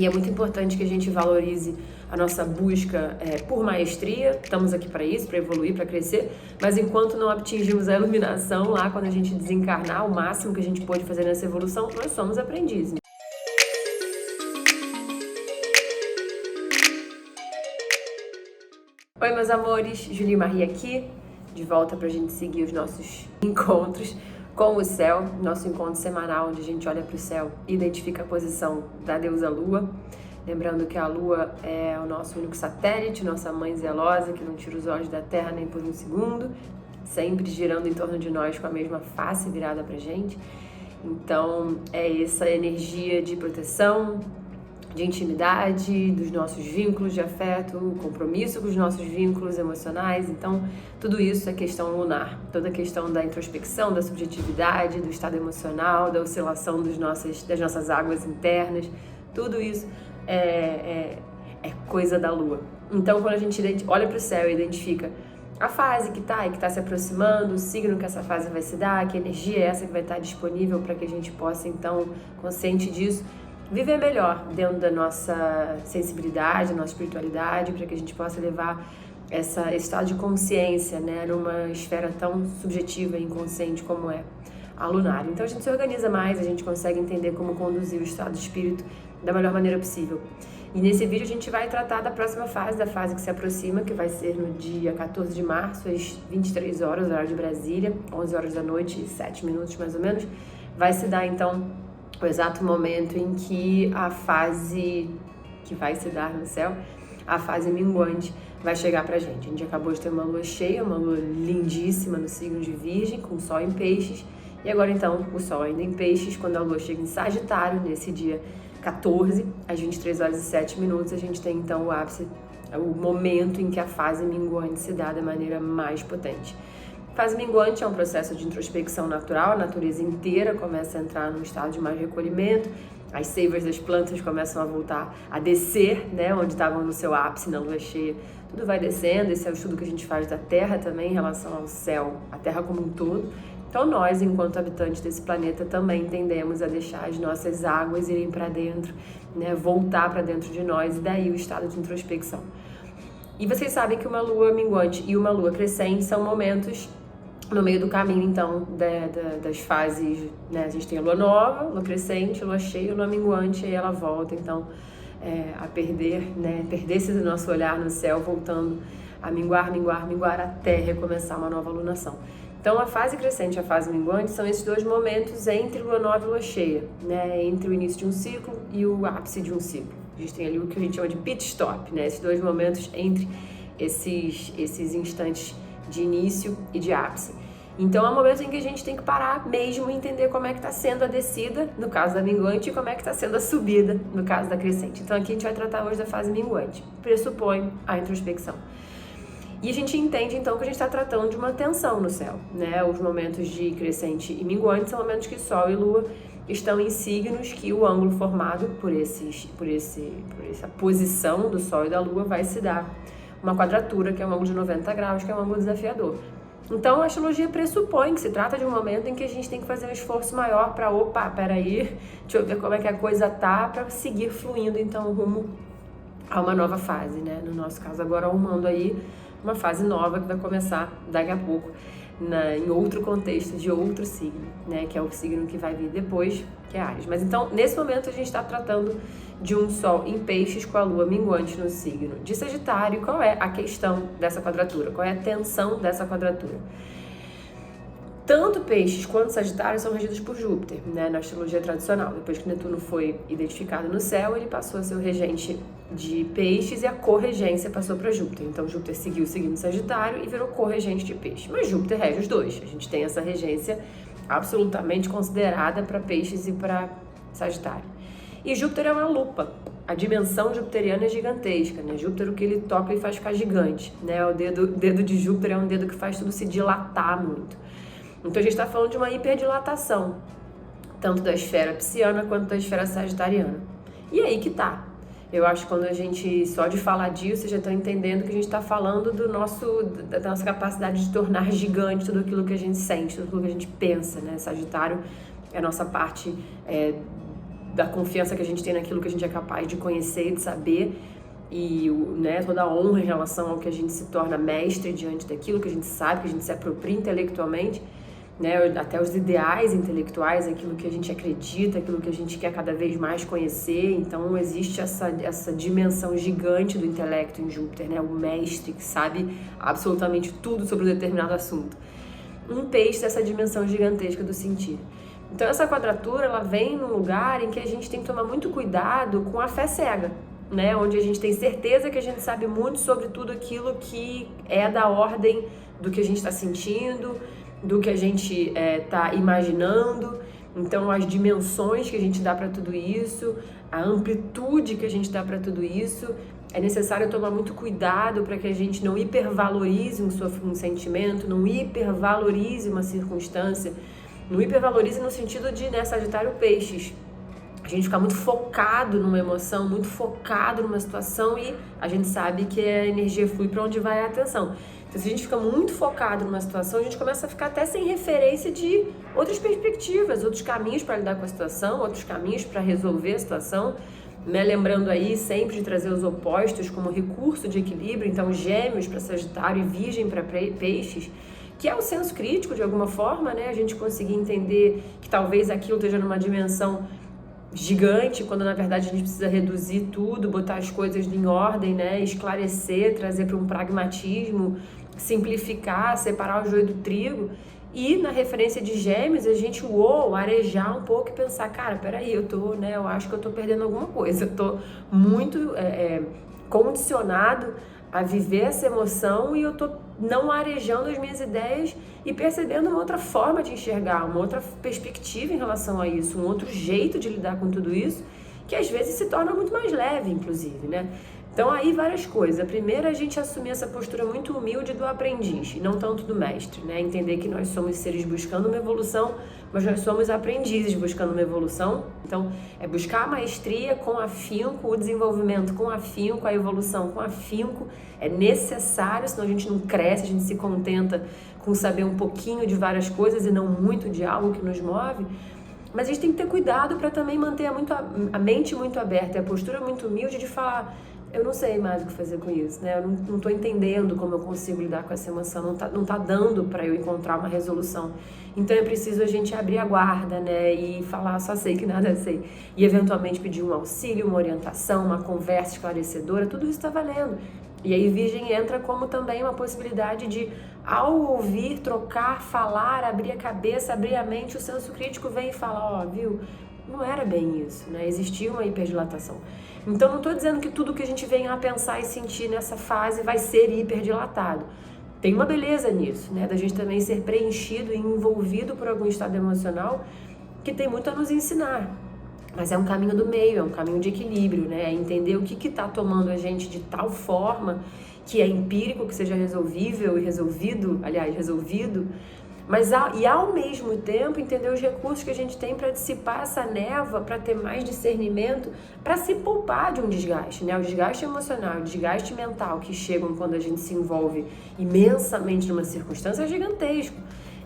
E é muito importante que a gente valorize a nossa busca por maestria. Estamos aqui para isso, para evoluir, para crescer, mas enquanto não atingimos a iluminação, lá quando a gente desencarnar, o máximo que a gente pode fazer nessa evolução, nós somos aprendizes. Oi, meus amores, Julie Marie aqui, de volta para a gente seguir os nossos encontros com o céu, nosso encontro semanal onde a gente olha para o céu e identifica a posição da deusa Lua. Lembrando que a Lua é o nosso único satélite, nossa mãe zelosa, que não tira os olhos da Terra nem por um segundo, sempre girando em torno de nós com a mesma face virada pra gente. Então, é essa energia de proteção, de intimidade, dos nossos vínculos de afeto, o compromisso com os nossos vínculos emocionais. Então, tudo isso é questão lunar. Toda a questão da introspecção, da subjetividade, do estado emocional, da oscilação das nossas águas internas, tudo isso é coisa da Lua. Então, quando a gente olha para o céu e identifica a fase que está se aproximando, o signo que essa fase vai se dar, que energia é essa que vai estar disponível para que a gente possa, então, consciente disso, viver melhor dentro da nossa sensibilidade, da nossa espiritualidade, para que a gente possa levar esse estado de consciência, né, numa esfera tão subjetiva e inconsciente como é a lunar. Então a gente se organiza mais, a gente consegue entender como conduzir o estado de espírito da melhor maneira possível. E nesse vídeo a gente vai tratar da próxima fase, da fase que se aproxima, que vai ser no dia 14 de março, às 23 horas, horário de Brasília, 11 horas da noite, 7 minutos mais ou menos. Vai se dar então o exato momento em que a fase que vai se dar no céu, a fase minguante, vai chegar pra gente. A gente acabou de ter uma lua cheia, uma lua lindíssima no signo de Virgem, com sol em Peixes, e agora então o sol ainda em Peixes, quando a lua chega em Sagitário, nesse dia 14, às 23 horas e 7 minutos, a gente tem então o ápice, o momento em que a fase minguante se dá da maneira mais potente. Fase minguante é um processo de introspecção natural, a natureza inteira começa a entrar num estado de mais recolhimento, as seivas das plantas começam a voltar a descer, né, onde estavam no seu ápice na lua cheia, tudo vai descendo. Esse é o estudo que a gente faz da Terra também em relação ao céu, a Terra como um todo. Então nós, enquanto habitantes desse planeta, também tendemos a deixar as nossas águas irem para dentro, né, voltar para dentro de nós, e daí o estado de introspecção. E vocês sabem que uma lua minguante e uma lua crescente são momentos no meio do caminho, então, das fases, né? A gente tem a lua nova, lua crescente, lua cheia, lua minguante, e ela volta, então, a perder, né? Perder-se do nosso olhar no céu, voltando a minguar, até recomeçar uma nova lunação. Então, a fase crescente e a fase minguante são esses dois momentos entre lua nova e lua cheia, né? Entre o início de um ciclo e o ápice de um ciclo. A gente tem ali o que a gente chama de pit stop, né? Esses dois momentos entre esses instantes de início e de ápice. Então é um momento em que a gente tem que parar mesmo e entender como é que está sendo a descida, no caso da minguante, e como é que está sendo a subida, no caso da crescente. Então aqui a gente vai tratar hoje da fase minguante, pressupõe a introspecção. E a gente entende então que a gente está tratando de uma tensão no céu, né? Os momentos de crescente e minguante são momentos que Sol e Lua estão em signos que o ângulo formado por essa posição do Sol e da Lua vai se dar uma quadratura, que é um ângulo de 90 graus, que é um ângulo desafiador. Então, a astrologia pressupõe que se trata de um momento em que a gente tem que fazer um esforço maior para, peraí, deixa eu ver como é que a coisa tá, para seguir fluindo, então, rumo a uma nova fase, né? No nosso caso, agora, arrumando aí uma fase nova que vai começar daqui a pouco, em outro contexto, de outro signo, né? Que é o signo que vai vir depois, que é Áries. Mas então, nesse momento, a gente está tratando de um Sol em Peixes com a Lua minguante no signo de Sagitário. Qual é a questão dessa quadratura? Qual é a tensão dessa quadratura? Tanto Peixes quanto Sagitário são regidos por Júpiter, né, na astrologia tradicional. Depois que Netuno foi identificado no céu, ele passou a ser o regente de Peixes e a corregência passou para Júpiter. Então Júpiter seguiu seguindo Sagitário e virou corregente de Peixes. Mas Júpiter rege os dois. A gente tem essa regência absolutamente considerada para Peixes e para Sagitário. E Júpiter é uma lupa. A dimensão jupiteriana é gigantesca, né? Júpiter, o que ele toca, ele faz ficar gigante, né? O dedo de Júpiter é um dedo que faz tudo se dilatar muito. Então a gente está falando de uma hiperdilatação, tanto da esfera pisciana quanto da esfera sagitariana. E aí que tá. Eu acho que quando a gente, só de falar disso, vocês já estão entendendo que a gente está falando da nossa capacidade de tornar gigante tudo aquilo que a gente sente, tudo aquilo que a gente pensa, né? Sagitário é a nossa parte da confiança que a gente tem naquilo que a gente é capaz de conhecer e de saber, e né, toda a honra em relação ao que a gente se torna mestre diante daquilo que a gente sabe, que a gente se apropria intelectualmente, né, até os ideais intelectuais, aquilo que a gente acredita, aquilo que a gente quer cada vez mais conhecer. Então existe essa dimensão gigante do intelecto em Júpiter, né, o mestre que sabe absolutamente tudo sobre um determinado assunto. Um peixe dessa dimensão gigantesca do sentir. Então essa quadratura, ela vem num lugar em que a gente tem que tomar muito cuidado com a fé cega, né? Onde a gente tem certeza que a gente sabe muito sobre tudo aquilo que é da ordem do que a gente está sentindo, do que a gente está imaginando. Então as dimensões que a gente dá para tudo isso, a amplitude que a gente dá para tudo isso, é necessário tomar muito cuidado para que a gente não hipervalorize um sentimento, não hipervalorize uma circunstância, não hipervalorize no sentido de, né, Sagitário Peixes, a gente fica muito focado numa emoção, muito focado numa situação, e a gente sabe que a energia flui para onde vai a atenção. Então, se a gente fica muito focado numa situação, a gente começa a ficar até sem referência de outras perspectivas, outros caminhos para lidar com a situação, outros caminhos para resolver a situação, né? Lembrando aí sempre de trazer os opostos como recurso de equilíbrio. Então, Gêmeos para Sagitário e Virgem para Peixes, que é o senso crítico de alguma forma, né? A gente conseguir entender que talvez aquilo esteja numa dimensão gigante, quando na verdade a gente precisa reduzir tudo, botar as coisas em ordem, né? Esclarecer, trazer para um pragmatismo, simplificar, separar o joio do trigo. E na referência de Gêmeos, a gente arejar um pouco e pensar, cara, peraí, eu acho que eu tô perdendo alguma coisa, eu tô muito condicionado a viver essa emoção e eu tô não arejando as minhas ideias e percebendo uma outra forma de enxergar, uma outra perspectiva em relação a isso, um outro jeito de lidar com tudo isso, que às vezes se torna muito mais leve, inclusive, né? Então aí várias coisas. A primeira é a gente assumir essa postura muito humilde do aprendiz, e não tanto do mestre, né? Entender que nós somos seres buscando uma evolução, mas nós somos aprendizes buscando uma evolução. Então é buscar a maestria com afinco, o desenvolvimento com afinco, a evolução com afinco. É necessário, senão a gente não cresce, a gente se contenta com saber um pouquinho de várias coisas e não muito de algo que nos move. Mas a gente tem que ter cuidado para também manter a mente muito aberta e a postura muito humilde de falar, eu não sei mais o que fazer com isso, né? Eu não tô entendendo como eu consigo lidar com essa emoção, não tá dando para eu encontrar uma resolução. Então é preciso a gente abrir a guarda, né? E falar, só sei que nada sei. E eventualmente pedir um auxílio, uma orientação, uma conversa esclarecedora, tudo isso tá valendo. E aí Virgem entra como também uma possibilidade de, ao ouvir, trocar, falar, abrir a cabeça, abrir a mente, o senso crítico vem e fala, viu? Não era bem isso, né? Existia uma hiperdilatação. Então não estou dizendo que tudo que a gente venha a pensar e sentir nessa fase vai ser hiperdilatado. Tem uma beleza nisso, né? Da gente também ser preenchido e envolvido por algum estado emocional que tem muito a nos ensinar. Mas é um caminho do meio, é um caminho de equilíbrio, né? É entender o que está tomando a gente de tal forma que é empírico, que seja resolvível e resolvido, mas ao mesmo tempo entender os recursos que a gente tem para dissipar essa névoa, para ter mais discernimento, para se poupar de um desgaste, né? O desgaste emocional, o desgaste mental que chegam quando a gente se envolve imensamente numa circunstância é gigantesco.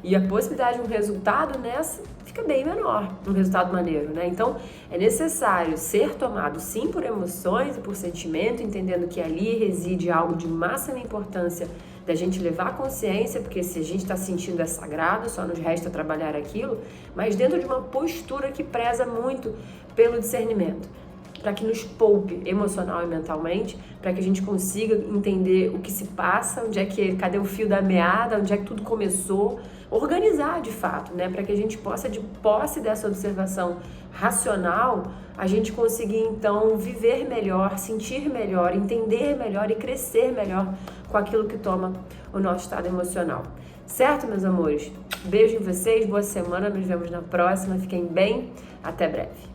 E a possibilidade de um resultado nessa fica bem menor, um resultado maneiro, né? Então, é necessário ser tomado, sim, por emoções e por sentimento, entendendo que ali reside algo de máxima importância da gente levar consciência, porque se a gente está sentindo é sagrado, só nos resta trabalhar aquilo, mas dentro de uma postura que preza muito pelo discernimento, para que nos poupe emocional e mentalmente, para que a gente consiga entender o que se passa, cadê o fio da meada, onde é que tudo começou, organizar de fato, né? Para que a gente possa, de posse dessa observação racional, a gente conseguir então viver melhor, sentir melhor, entender melhor e crescer melhor com aquilo que toma o nosso estado emocional. Certo, meus amores? Beijo em vocês, boa semana, nos vemos na próxima, fiquem bem, até breve.